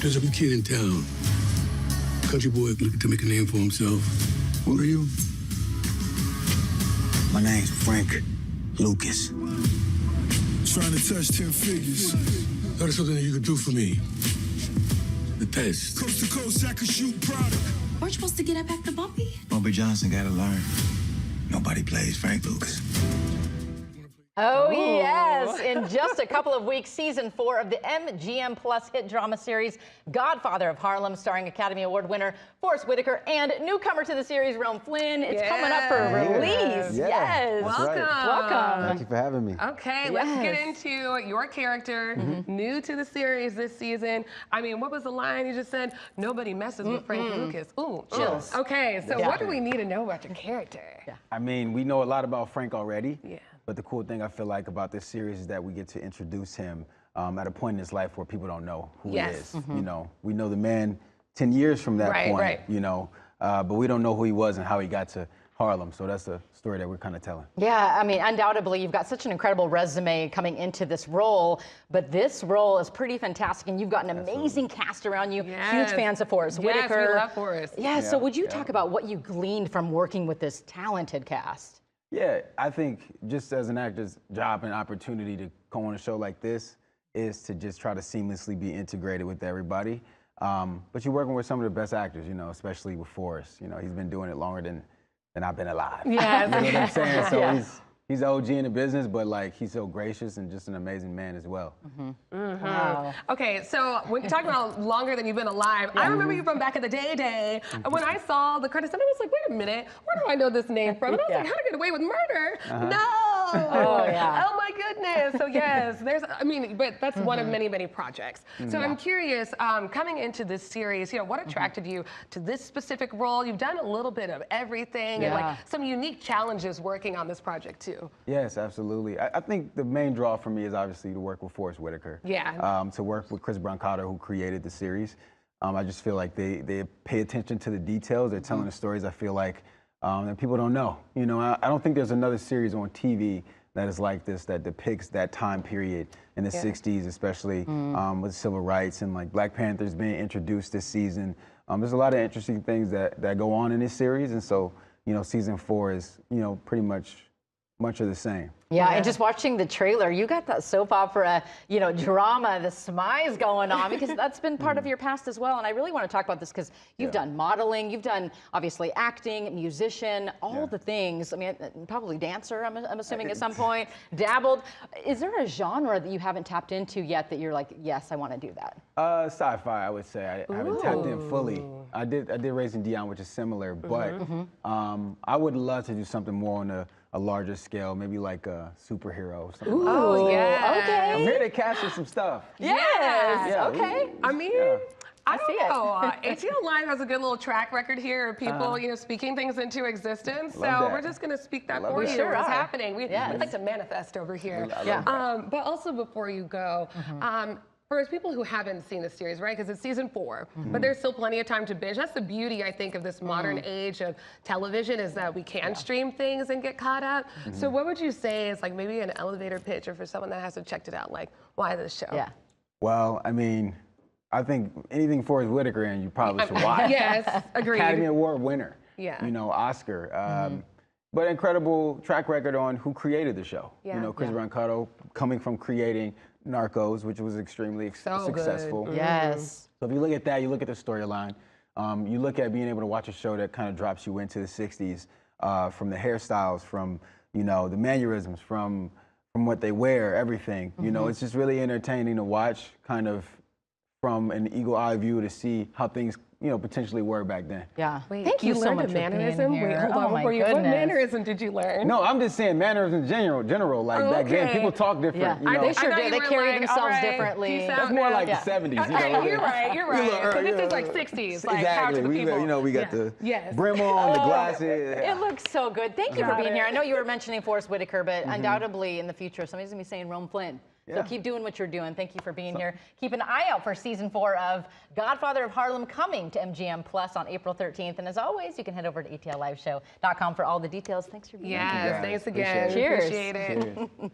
There's a kid in town. Country boy looking to make a name for himself. What are you? My name's Frank Lucas. Trying to touch 10 figures. That is something that you could do for me. The test. Coast to coast, I could shoot product. We're supposed to get up after Bumpy? Bumpy Johnson gotta learn. Nobody plays Frank Lucas. Oh, yes. In just a couple of weeks, season 4 of the MGM Plus hit drama series Godfather of Harlem, starring Academy Award winner Forest Whitaker and newcomer to the series, Flynn. It's coming up for release. Yes. Welcome. Right. Welcome. Thank you for having me. Okay, let's get into your character, new to the series this season. I mean, what was the line you just said? Nobody messes with Frank Lucas. Ooh, chills. Okay, so what do we need to know about your character? I mean, we know a lot about Frank already. Yeah. But the cool thing I feel like about this series is that we get to introduce him at a point in his life where people don't know who he is. You know, we know the man 10 years from that point, you know, but we don't know who he was and how he got to Harlem. So that's a story that we're kind of telling. Yeah, I mean, undoubtedly, you've got such an incredible resume coming into this role, but this role is pretty fantastic, and you've got an amazing cast around you. Huge fans of Forest Whitaker. Yes, we love Forest. Yeah, so would you talk about what you gleaned from working with this talented cast? Yeah, I think just as an actor's job and opportunity to go on a show like this is to just try to seamlessly be integrated with everybody. But you're working with some of the best actors, you know, especially with Forrest. You know, he's been doing it longer than I've been alive. Yeah. You know what I'm saying? So he's OG in the business, but like he's so gracious and just an amazing man as well. Wow. Okay, so when you talk about longer than you've been alive, I remember you from back in the day. And when I saw the credits, I was like, wait a minute, where do I know this name from? And I was like, how to get away with murder? No! Oh, yeah. Oh my goodness. So yes, but that's one of many, many projects. So I'm curious, coming into this series, you know, what attracted you to this specific role? You've done a little bit of everything and like some unique challenges working on this project too. Yes, absolutely. I think the main draw for me is obviously to work with Forest Whitaker. Yeah. To work with Chris Brancato, who created the series. I just feel like they pay attention to the details. They're telling the stories I feel like that people don't know. You know, I don't think there's another series on TV that is like this, that depicts that time period in the 60s, especially with civil rights and like Black Panthers being introduced this season. There's a lot of interesting things that go on in this series. And so, you know, season 4 is, you know, pretty much of the same. Yeah, and just watching the trailer, you got that soap opera, you know, drama, the smize going on, because that's been part of your past as well. And I really want to talk about this because you've done modeling, you've done obviously acting, musician, all the things. I mean, probably dancer, I'm assuming at some point, dabbled. Is there a genre that you haven't tapped into yet that you're like, yes, I want to do that? Sci-fi, I would say. I haven't tapped in fully. I did Raising Dion, which is similar, but I would love to do something more on a larger scale, maybe like a superhero or something. Oh, yeah. Okay. I'm here to cast some stuff. Yes. Yeah, Okay. I mean, I don't know. HBO Live has a good little track record here of people, you know, speaking things into existence. So we're just going to speak that for you. What's happening? We like to manifest over here. But also before you go, for people who haven't seen the series, right? Because it's season 4, but there's still plenty of time to binge. That's the beauty, I think, of this modern age of television is that we can stream things and get caught up. So what would you say is like maybe an elevator pitch or for someone that hasn't checked it out, like why this show? Yeah. Well, I mean, I think anything Forest Whitaker in, you probably should watch. Yes, agreed. Academy Award winner. Yeah. You know, Oscar. But incredible track record on who created the show. You know, Chris Brancato coming from creating Narcos, which was extremely successful. Yes. So if you look at that, you look at the storyline, you look at being able to watch a show that kind of drops you into the 60s, from the hairstyles, from, you know, the mannerisms, from what they wear, everything. You know, it's just really entertaining to watch, kind of from an eagle eye view to see how things, you know, potentially were back then. Yeah. Wait, Thank you so much for mannerism? being here. Wait, hold on. my What goodness. mannerism did you learn? No, I'm just saying mannerisms in general. Like back then, people talk different. You know? They sure I thought do. you They were carry like, themselves all right, differently. peace out, That's more man. like the 70s. You Okay, know? you're right. You're right. So this is like 60s. Like how to the people. You know, we got the brim on, the glasses. It looks so good. Thank you for being here. I know you were mentioning Forest Whitaker, but undoubtedly in the future, somebody's going to be saying Rome Flynn. So keep doing what you're doing. Thank you for being here. Keep an eye out for season 4 of Godfather of Harlem coming to MGM Plus on April 13th. And as always, you can head over to atliveshow.com for all the details. Thanks for being here. Yes, thanks again. Cheers. Appreciate it. Cheers.